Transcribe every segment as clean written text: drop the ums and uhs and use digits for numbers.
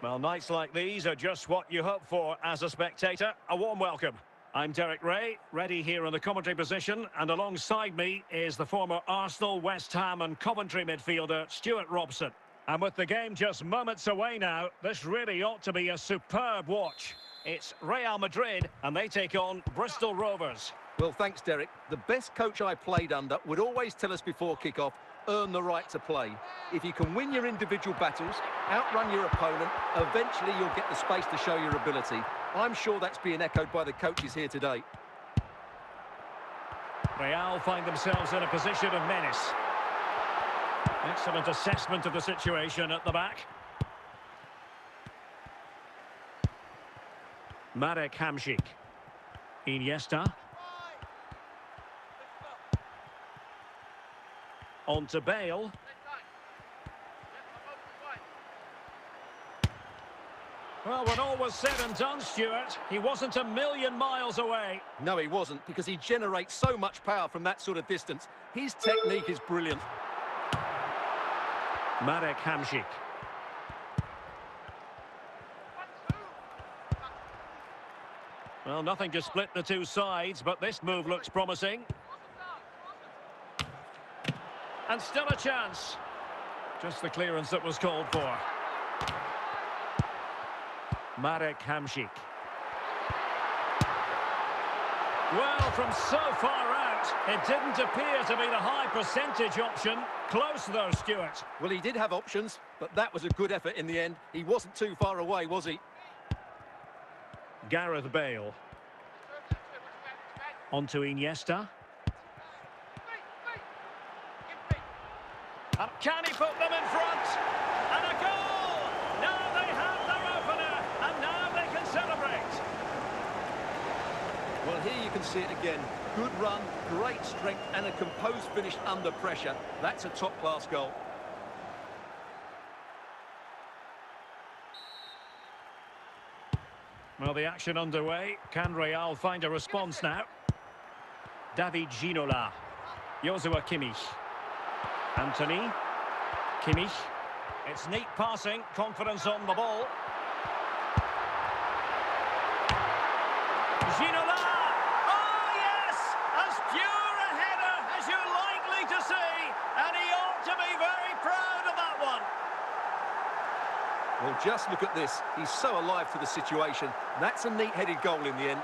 Well, nights like these are just what you hope for as a spectator. A warm welcome. I'm Derek Ray, ready here in the commentary position, and alongside me is the former Arsenal, West Ham and Coventry midfielder, Stuart Robson. And with the game just moments away now, this really ought to be a superb watch. It's Real Madrid, and they take on Bristol Rovers. Well, thanks, Derek. The best coach I played under would always tell us before kick-off, earn the right to play. If you can win your individual battles, outrun your opponent, eventually you'll get the space to show your ability. I'm sure that's being echoed by the coaches here today. Real find themselves in a position of menace. Excellent assessment of the situation at the back. Marek Hamšík. Iniesta. On to Bale. Well, when all was said and done, Stuart, he wasn't a million miles away. No, he wasn't, because he generates so much power from that sort of distance. His technique is brilliant. Marek Hamšík. Well, nothing to split the two sides, but this move looks promising. And still a chance. Just the clearance that was called for. Marek Hamšík. Well, from so far out, it didn't appear to be the high percentage option. Close though, Stuart. Well, he did have options, but that was a good effort in the end. He wasn't too far away, was he? Gareth Bale. On to Iniesta. Can he put them in front? And a goal! Now they have their opener, and now they can celebrate. Well, here you can see it again. Good run, great strength, and a composed finish under pressure. That's a top-class goal. Well, the action underway. Can Real find a response now? David Ginola. Joshua Kimmich. Anthony. Kimmich. It's neat passing, confidence on the ball. Ginola! Oh, yes! As pure a header as you're likely to see, and he ought to be very proud of that one. Well, just look at this. He's so alive to the situation. That's a neat-headed goal in the end.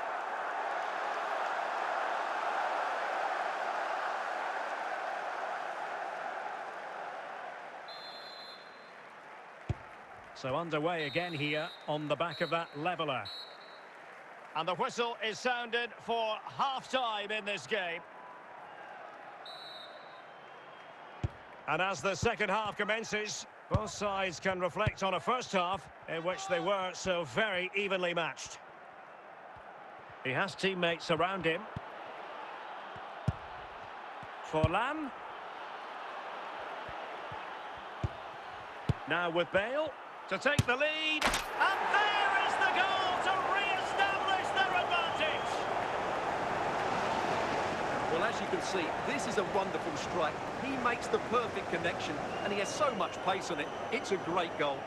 So underway again here on the back of that leveller. And the whistle is sounded for half-time in this game. And as the second half commences, both sides can reflect on a first half in which they were so very evenly matched. He has teammates around him. Forlan. Now with Bale to take the lead. And there is the goal to re-establish their advantage. Well, as you can see, this is a wonderful strike. He makes the perfect connection, and he has so much pace on it. It's a great goal.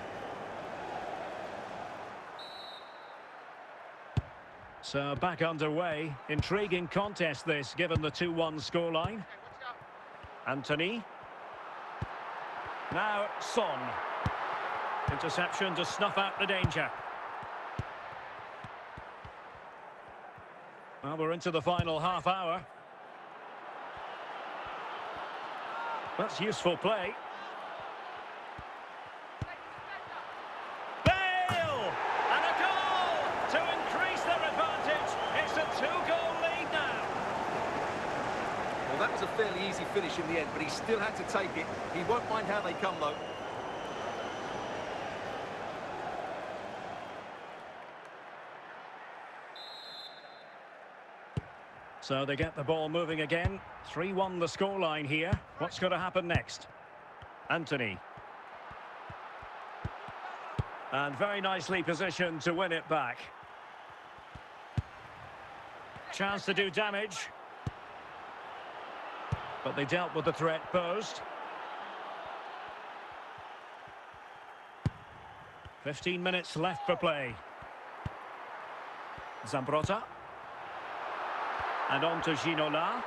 So back underway. Intriguing contest this, given the 2-1 scoreline. Anthony. Now Son. Interception to snuff out the danger. Well, we're into the final half hour. That's useful play. Bale! And a goal to increase their advantage. It's a 2-goal lead now. Well, that was a fairly easy finish in the end, but he still had to take it. He won't mind how they come, though. So they get the ball moving again. 3-1 the scoreline here. What's going to happen next? Anthony. And very nicely positioned to win it back. Chance to do damage. But they dealt with the threat posed. 15 minutes left for play. Zambrotta. And on to Ginola.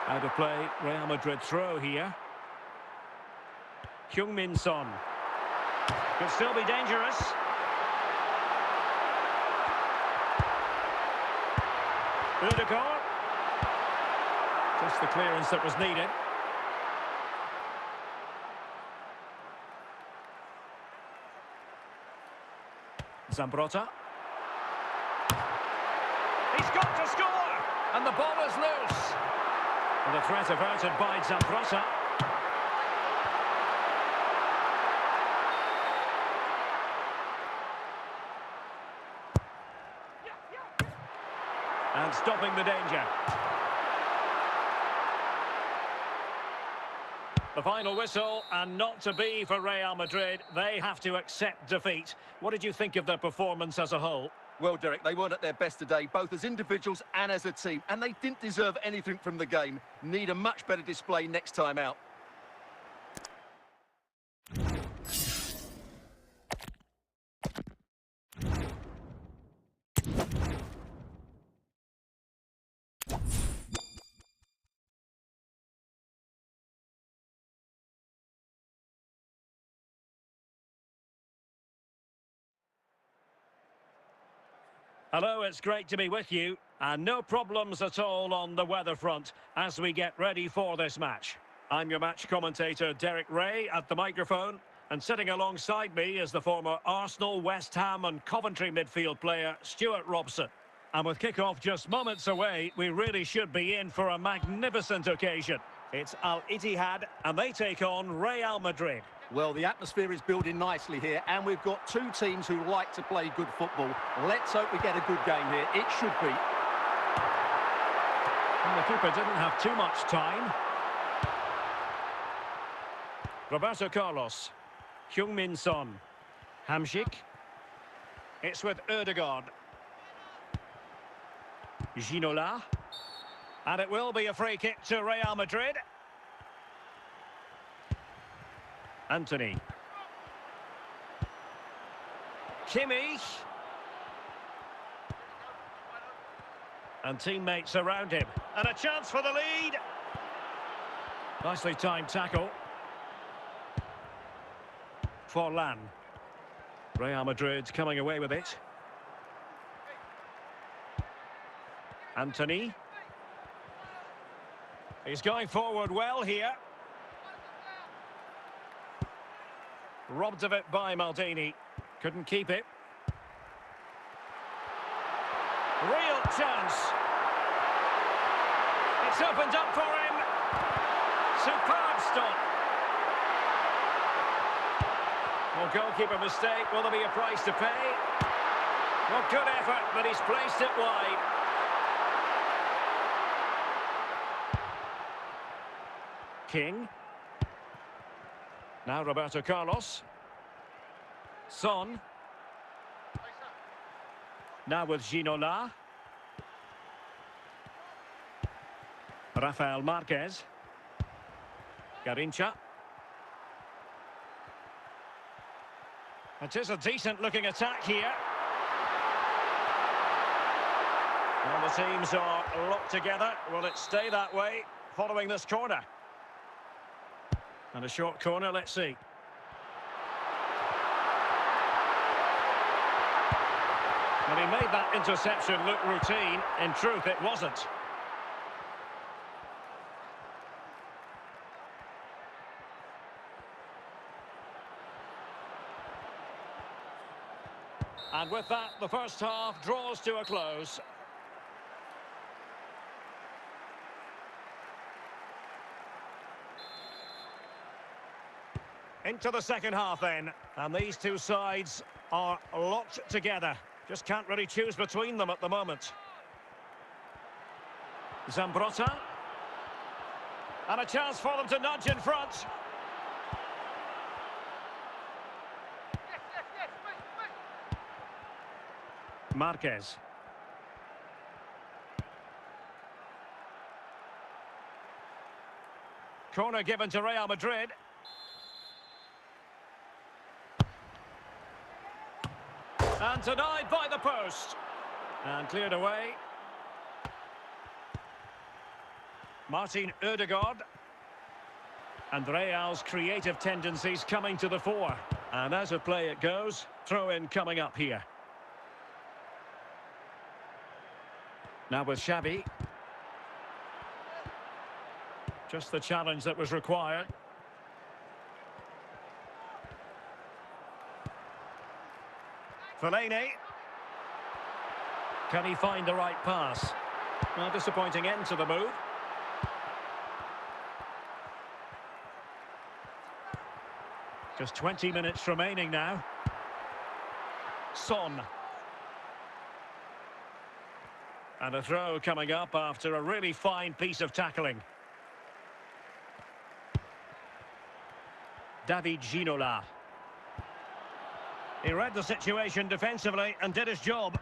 Out of play, Real Madrid throw here. Heung-min Son. Could still be dangerous. Ødegaard. Just the clearance that was needed. Zambrotta. He's got to score! And the ball is loose. And the threat averted by Zambrotta. And stopping the danger. The final whistle, and not to be for Real Madrid. They have to accept defeat. What did you think of their performance as a whole? Well, Derek, they weren't at their best today, both as individuals and as a team, and they didn't deserve anything from the game. Need a much better display next time out. Hello, it's great to be with you, and no problems at all on the weather front as we get ready for this match. I'm your match commentator, Derek Ray, at the microphone, and sitting alongside me is the former Arsenal, West Ham and Coventry midfield player, Stuart Robson. And with kick-off just moments away, we really should be in for a magnificent occasion. It's Al Ittihad, and they take on Real Madrid. Well, the atmosphere is building nicely here, and we've got two teams who like to play good football. Let's hope we get a good game here. It should be. And the keeper didn't have too much time. Roberto Carlos. Heung-min Son. Hamsik. It's with Ødegaard. Ginola. And it will be a free kick to Real Madrid. Anthony. Kimmich. And teammates around him. And a chance for the lead. Nicely timed tackle. Forlan. Real Madrid coming away with it. Anthony. He's going forward well here. Robbed of it by Maldini. Couldn't keep it. Real chance. It's opened up for him. Superb stop. Well, goalkeeper mistake. Will there be a price to pay? Well, good effort, but he's placed it wide. King. Now Roberto Carlos. Son. Now with Ginola. Rafael Marquez. Garincha. It is a decent-looking attack here. Well, the teams are locked together. Will it stay that way following this corner? And a short corner, let's see. And he made that interception look routine. In truth, it wasn't. And with that, the first half draws to a close. Into the second half then, and these two sides are locked together. Just can't really choose between them at the moment. Zambrotta. And a chance for them to nudge in front. Marquez. Corner given to Real Madrid. And denied by the post. And cleared away. Martin Ødegaard. And Real's creative tendencies coming to the fore. And as a play it goes, throw-in coming up here. Now with Xavi. Just the challenge that was required. Fellaini. Can he find the right pass? Well, disappointing end to the move. Just 20 minutes remaining now. Son. And a throw coming up after a really fine piece of tackling. David Ginola. He read the situation defensively and did his job.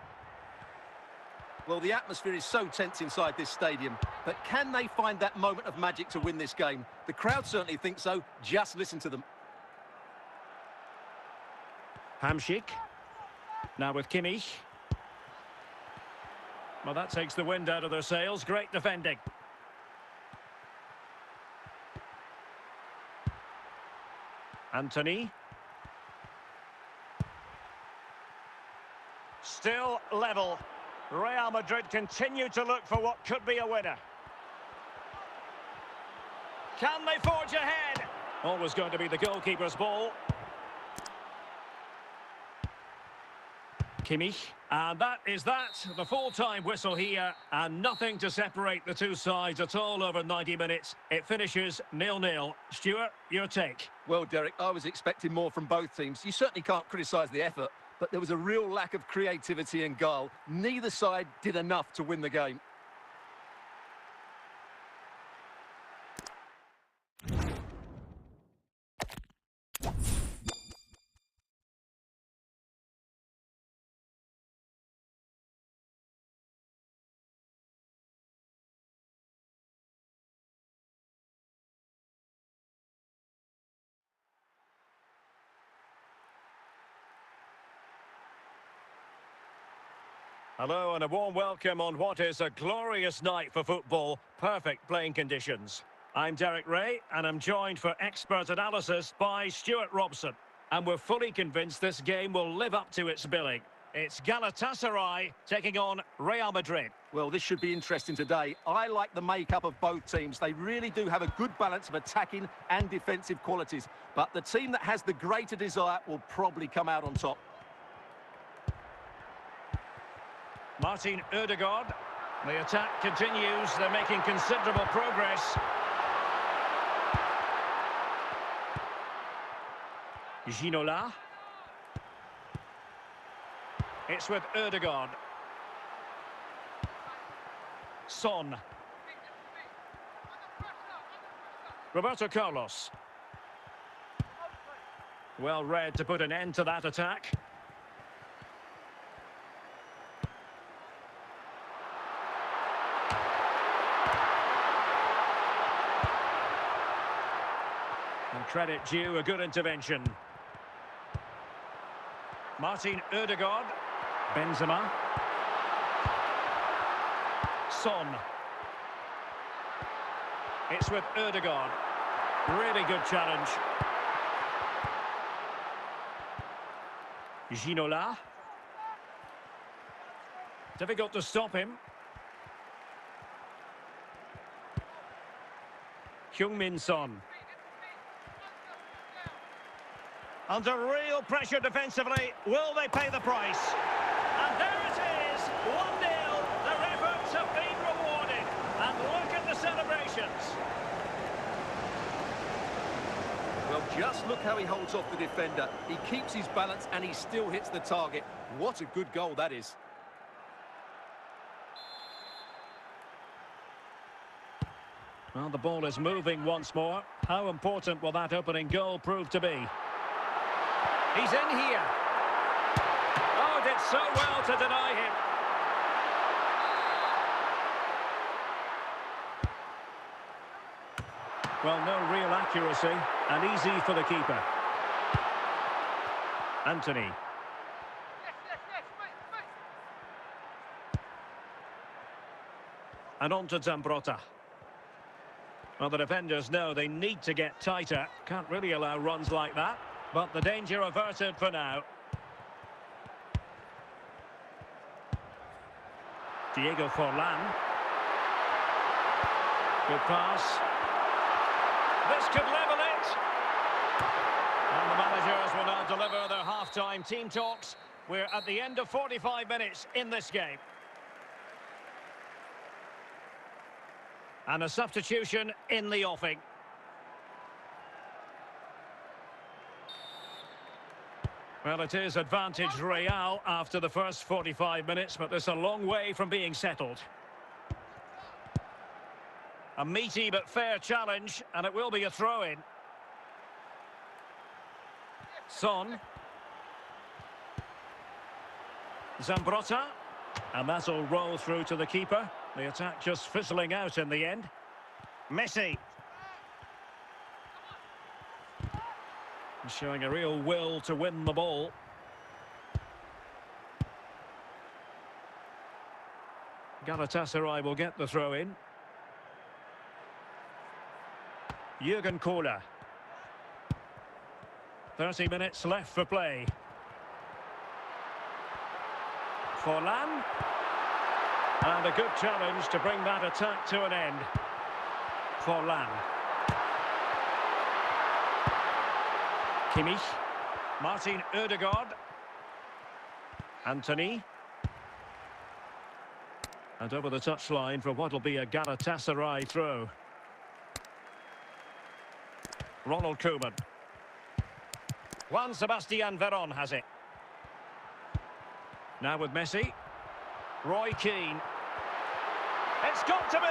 Well, the atmosphere is so tense inside this stadium, but can they find that moment of magic to win this game? The crowd certainly think so. Just listen to them. Hamšík. Now with Kimmich. Well, that takes the wind out of their sails. Great defending. Anthony. Still level. Real Madrid continue to look for what could be a winner. Can they forge ahead? Always going to be the goalkeeper's ball. Kimmich. And that is that. The full-time whistle here. And nothing to separate the two sides at all over 90 minutes. It finishes 0-0. Stuart, your take? Well, Derek, I was expecting more from both teams. You certainly can't criticise the effort, but there was a real lack of creativity and guile. Neither side did enough to win the game. Hello and a warm welcome on what is a glorious night for football. Perfect playing conditions. I'm Derek Ray and I'm joined for expert analysis by Stuart Robson. And we're fully convinced this game will live up to its billing. It's Galatasaray taking on Real Madrid. Well, this should be interesting today. I like the makeup of both teams. They really do have a good balance of attacking and defensive qualities. But the team that has the greater desire will probably come out on top. Martin Ødegaard. The attack continues. They're making considerable progress. Ginola. It's with Ødegaard. Son. Roberto Carlos. Well read to put an end to that attack. And credit due, a good intervention. Martin Ødegaard. Benzema. Son. It's with Ødegaard. Really good challenge. Ginola. Difficult to stop him. Heung-min Son. Under real pressure defensively, will they pay the price? And there it is, 1-0. Their efforts have been rewarded. And look at the celebrations. Well, just look how he holds off the defender. He keeps his balance and he still hits the target. What a good goal that is. Well, the ball is moving once more. How important will that opening goal prove to be? He's in here. Oh, did so well to deny him. Well, no real accuracy, and easy for the keeper. Anthony. And on to Zambrotta. Well, the defenders know they need to get tighter. Can't really allow runs like that. But the danger averted for now. Diego Forlan. Good pass. This could level it. And the managers will now deliver their half-time team talks. We're at the end of 45 minutes in this game. And a substitution in the offing. Well, it is advantage Real after the first 45 minutes, but there's a long way from being settled. A meaty but fair challenge, and it will be a throw-in. Son. Zambrotta. And that'll roll through to the keeper. The attack just fizzling out in the end. Messi. Showing a real will to win the ball. Galatasaray will get the throw in. Jürgen Kohler. 30 minutes left for play. Forlan. And a good challenge to bring that attack to an end. Forlan. Kimmich. Martin Ødegaard. Anthony. And over the touchline for what will be a Galatasaray throw. Ronald Koeman. Juan Sebastian Veron has it. Now with Messi. Roy Keane. It's got to be!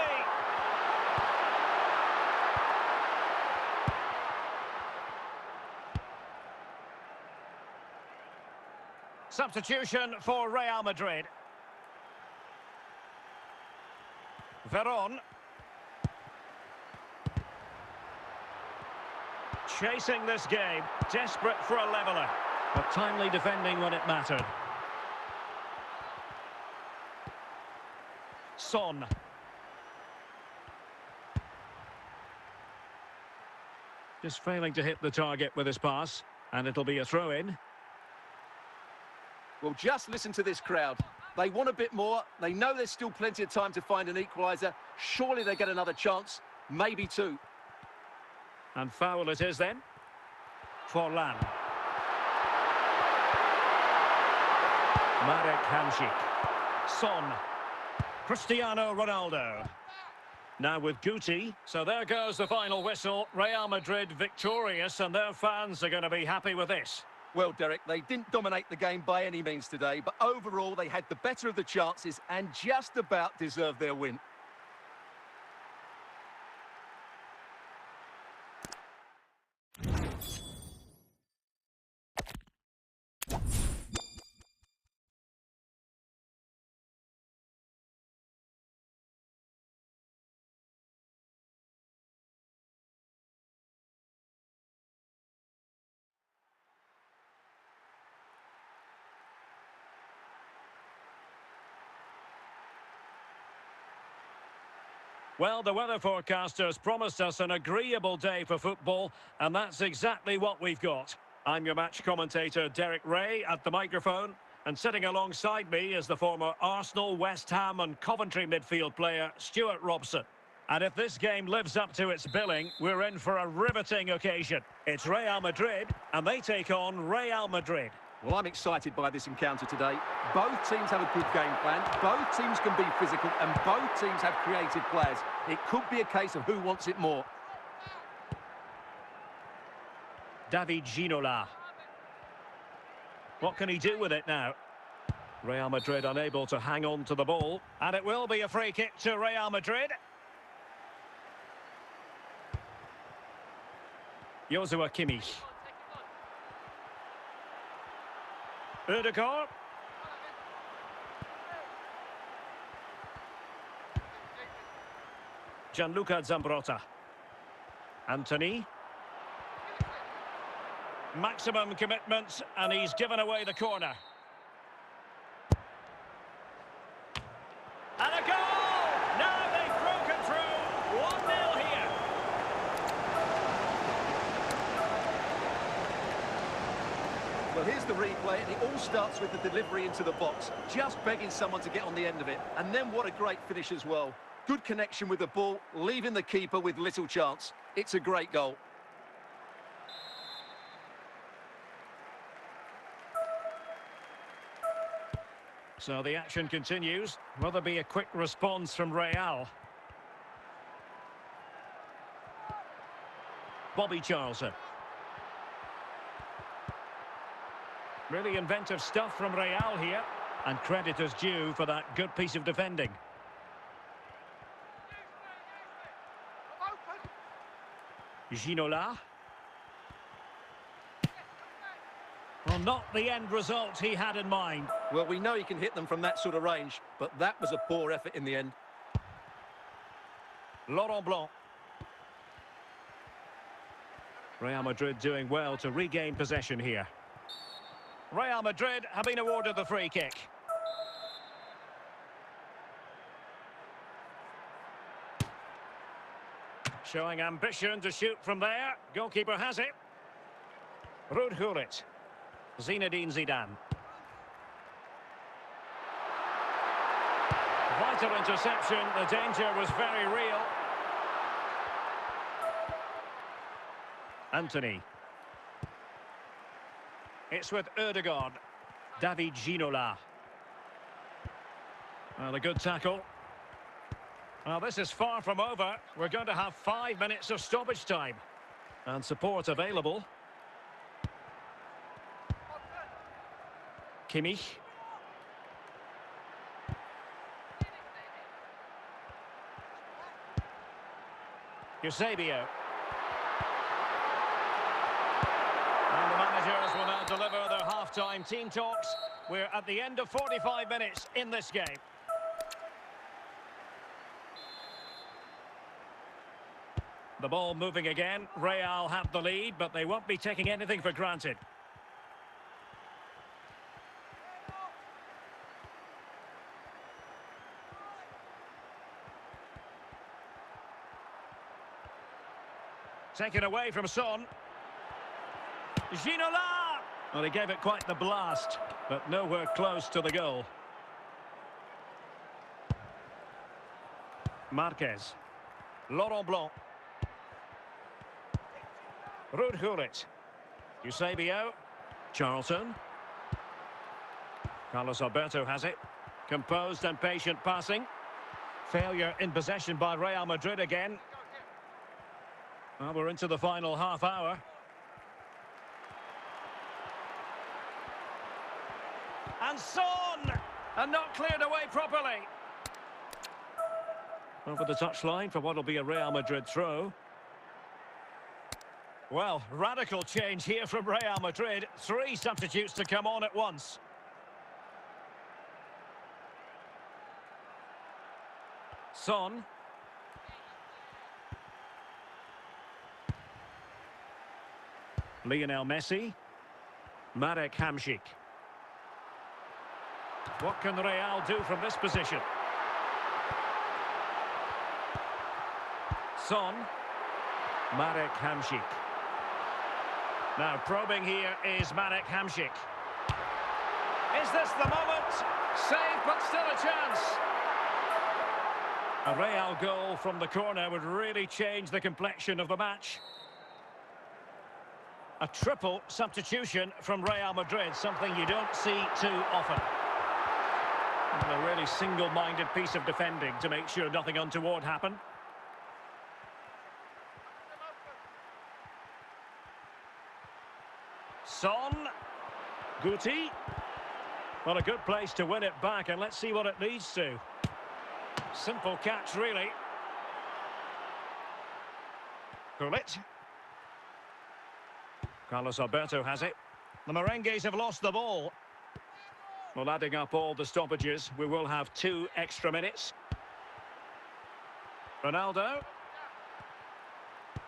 Substitution for Real Madrid. Veron. Chasing this game, desperate for a leveller, but timely defending when it mattered. Son. Just failing to hit the target with his pass, and it'll be a throw-in. Well, just listen to this crowd. They want a bit more. They know there's still plenty of time to find an equaliser. Surely they get another chance, maybe two. And foul it is then. Forlan. Marek Hamšík. Son. Cristiano Ronaldo. Now with Guti. So there goes the final whistle. Real Madrid victorious, and their fans are going to be happy with this. Well, Derek, they didn't dominate the game by any means today, but overall they had the better of the chances and just about deserved their win. Well, the weather forecasters promised us an agreeable day for football, and that's exactly what we've got. I'm your match commentator, Derek Ray, at the microphone, and sitting alongside me is the former Arsenal, West Ham and Coventry midfield player, Stuart Robson. And if this game lives up to its billing, we're in for a riveting occasion. It's Real Madrid, and they take on Real Madrid. Well, I'm excited by this encounter today. Both teams have a good game plan, both teams can be physical, and both teams have creative players. It could be a case of who wants it more. David Ginola. What can he do with it now? Real Madrid unable to hang on to the ball, and it will be a free kick to Real Madrid. Joshua Kimmich. Ødegaard. Gianluca Zambrotta. Anthony. Maximum commitment, and he's given away the corner. And a goal! Now they here's the replay, and it all starts with the delivery into the box. Just begging someone to get on the end of it. And then what a great finish as well. Good connection with the ball, leaving the keeper with little chance. It's a great goal. So the action continues. Will there be a quick response from Real? Bobby Charlton. Really inventive stuff from Real here. And credit is due for that good piece of defending. Ginola. Well, not the end result he had in mind. Well, we know he can hit them from that sort of range, but that was a poor effort in the end. Laurent Blanc. Real Madrid doing well to regain possession here. Real Madrid have been awarded the free kick. Showing ambition to shoot from there. Goalkeeper has it. Ruud Gullit. Zinedine Zidane. Vital interception. The danger was very real. Anthony. It's with Ødegaard. David Ginola. Well, a good tackle. Well, this is far from over. We're going to have 5 minutes of stoppage time. And support available. Kimmich. Eusebio. And the managers will now deliver their half-time team talks. We're at the end of 45 minutes in this game. The ball moving again. Real have the lead, but they won't be taking anything for granted. Taken away from Son. Ginola! Well, he gave it quite the blast, but nowhere close to the goal. Marquez. Laurent Blanc. Ruud Gullit. Eusebio. Charlton. Carlos Alberto has it. Composed and patient passing. Failure in possession by Real Madrid again. Well, we're into the final half hour. And Son! And not cleared away properly. Over the touchline for what will be a Real Madrid throw. Well, radical change here from Real Madrid. 3 substitutes to come on at once. Son. Lionel Messi. Marek Hamšík. What can Real do from this position? Son. Marek Hamšík. Now probing here is Marek Hamšík. Is this the moment? Save, but still a chance. A Real goal from the corner would really change the complexion of the match. A triple substitution from Real Madrid, something you don't see too often. And a really single-minded piece of defending to make sure nothing untoward happened. Son. Guti. Well, a good place to win it back, and let's see what it leads to. Simple catch, really. Gullit. Carlos Alberto has it. The Merengues have lost the ball. Well, adding up all the stoppages, we will have 2 extra minutes. Ronaldo.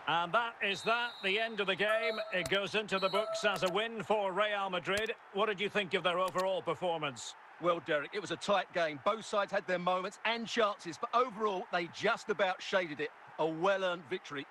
And that is the end of the game. It goes into the books as a win for Real Madrid. What did you think of their overall performance? Well, Derek, it was a tight game. Both sides had their moments and chances, but overall, they just about shaded it. A well-earned victory.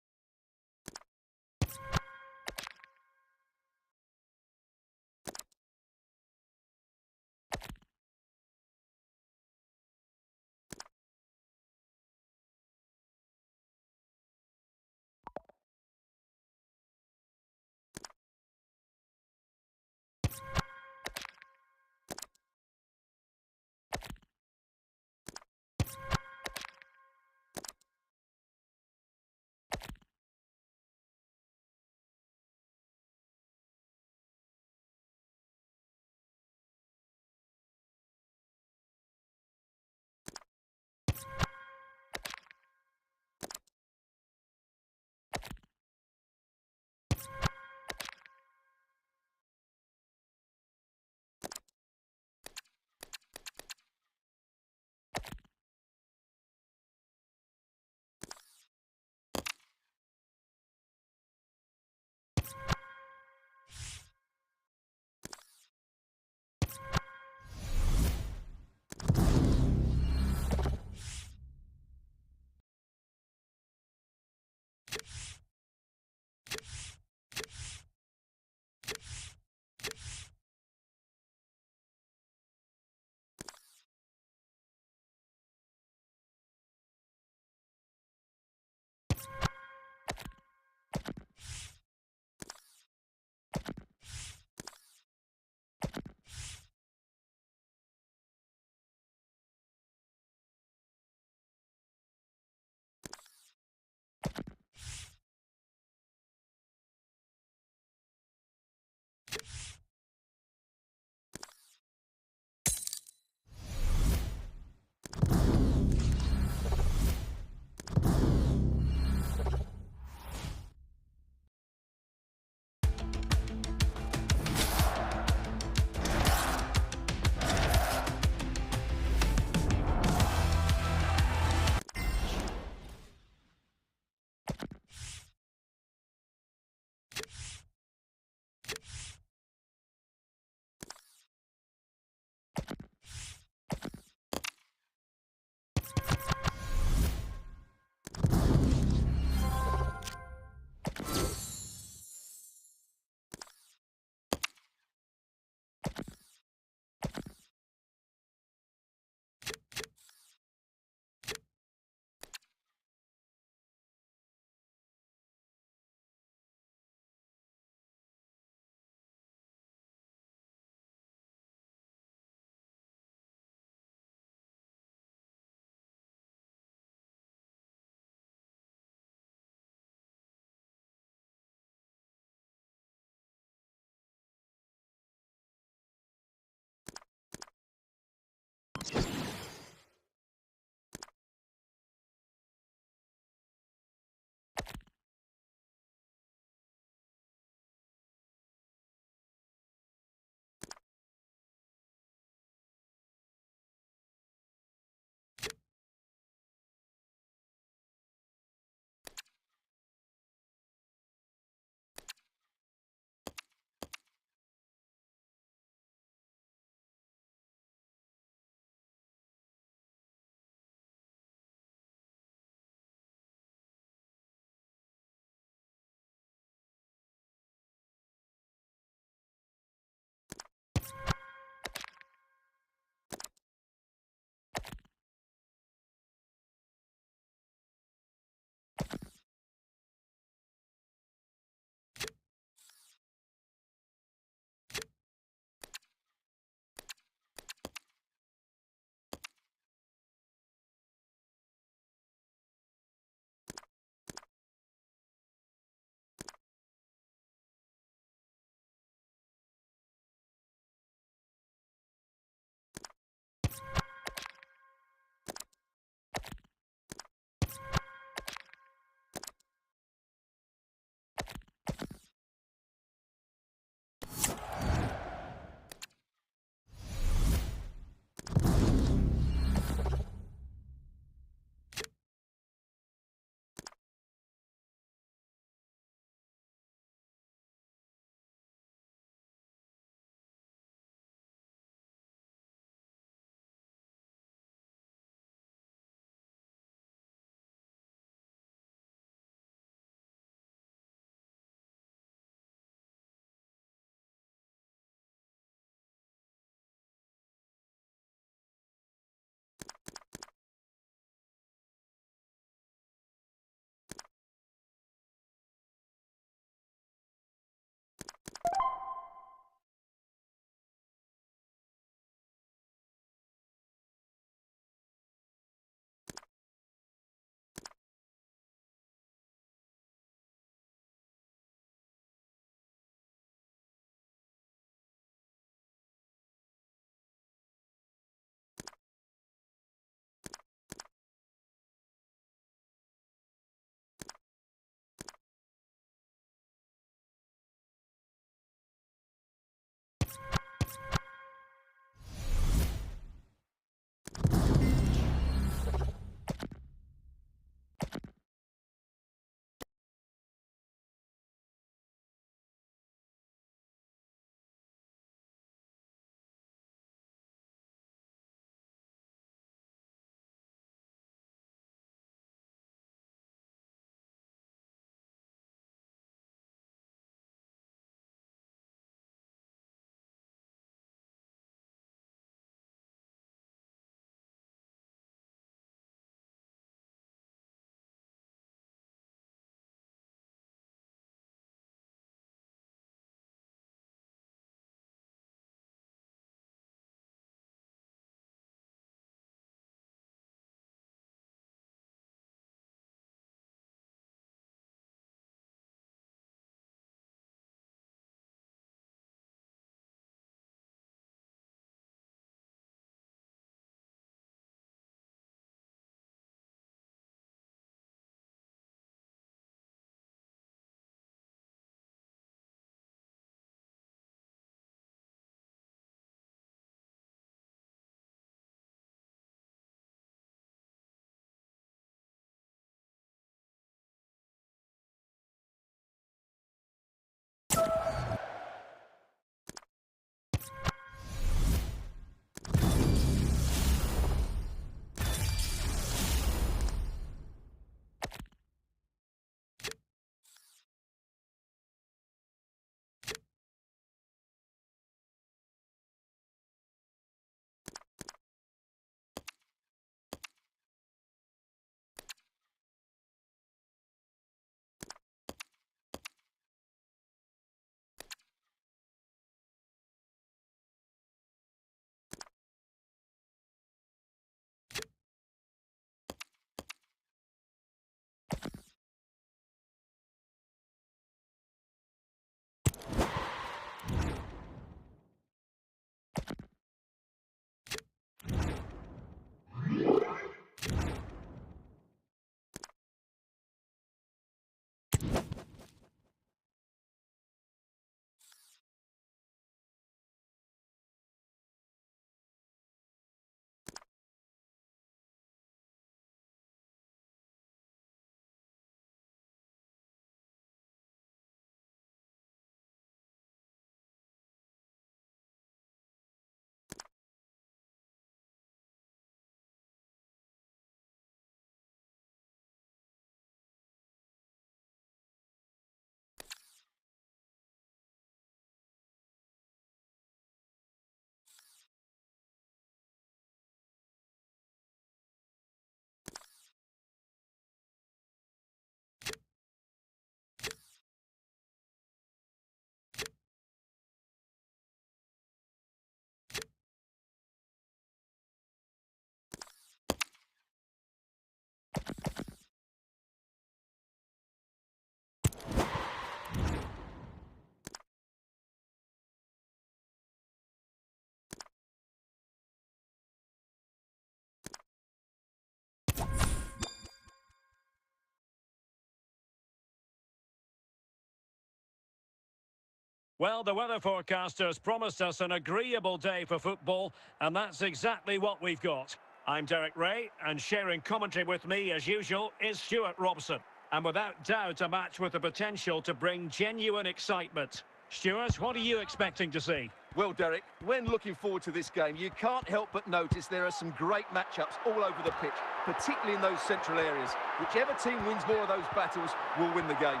Well, the weather forecasters promised us an agreeable day for football, and that's exactly what we've got. I'm Derek Ray, and sharing commentary with me, as usual, is Stuart Robson. And without doubt, a match with the potential to bring genuine excitement. Stuart, what are you expecting to see? Well, Derek, when looking forward to this game, you can't help but notice there are some great matchups all over the pitch, particularly in those central areas. Whichever team wins more of those battles will win the game.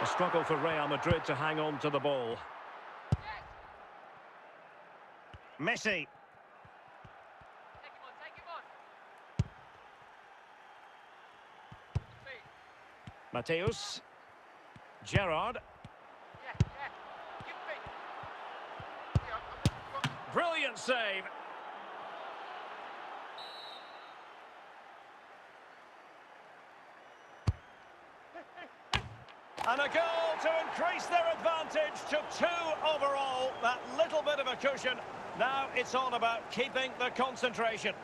A struggle for Real Madrid to hang on to the ball. Messi. Mateus. Gerrard. Brilliant save. And a goal to increase their advantage to 2 overall. That little bit of a cushion. Now it's all about keeping the concentration.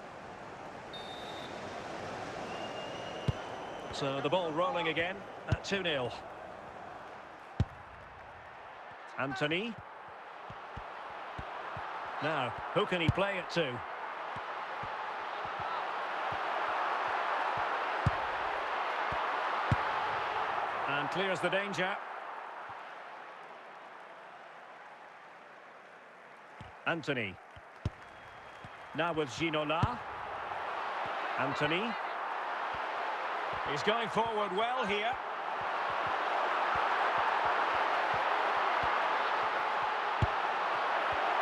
So the ball rolling again at 2-0. Anthony. Now, who can he play it to? And clears the danger. Anthony. Now with Ginola. Anthony. He's going forward well here.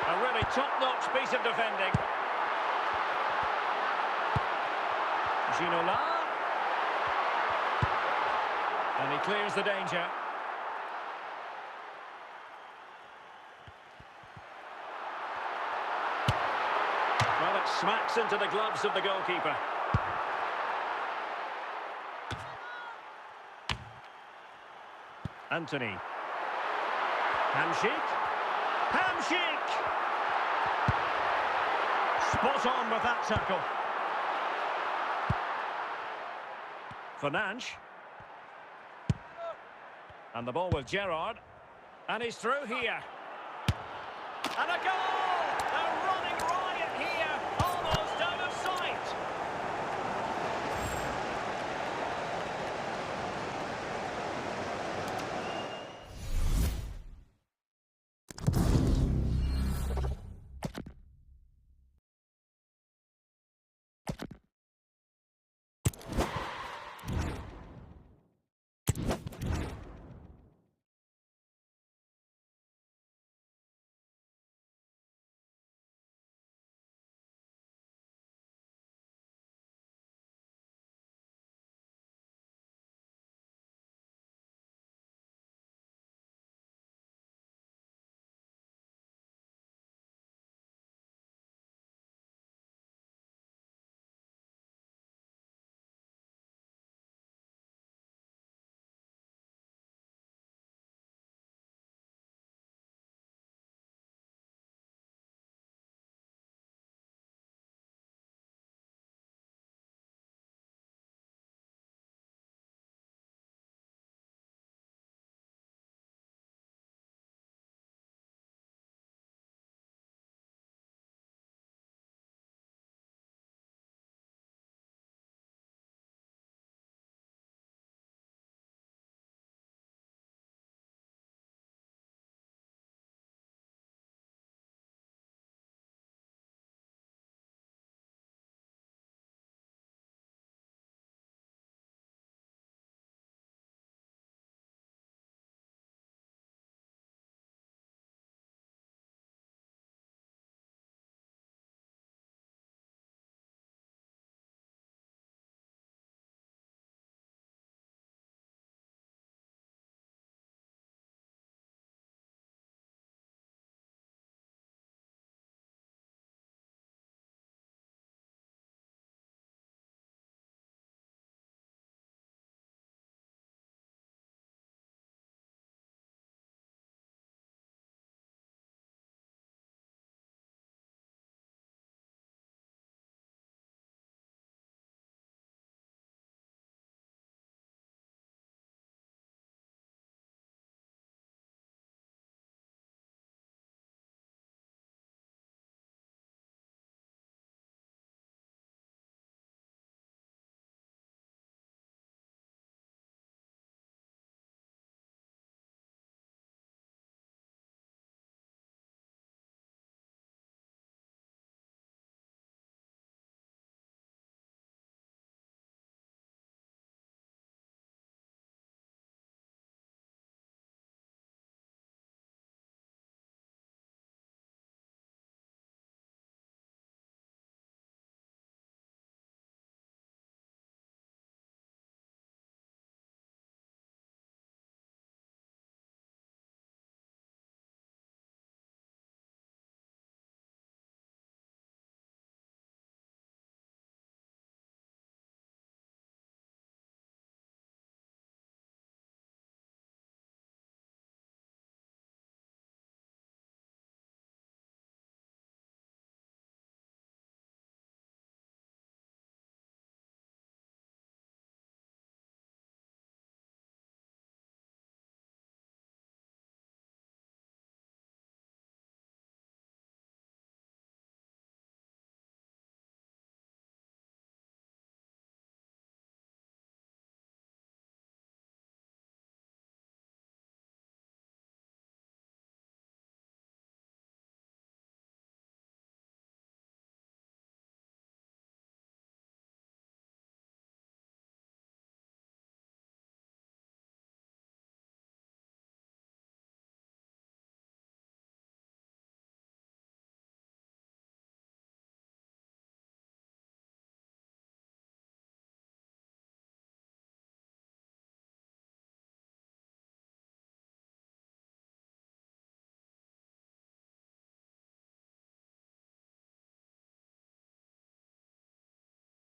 A really top-notch piece of defending. Ginola. And he clears the danger. Well, it smacks into the gloves of the goalkeeper. Anthony. Hamsik. Hamsik! Spot on with that tackle. Fernandes. And the ball with Gerrard. And he's through here. And a goal!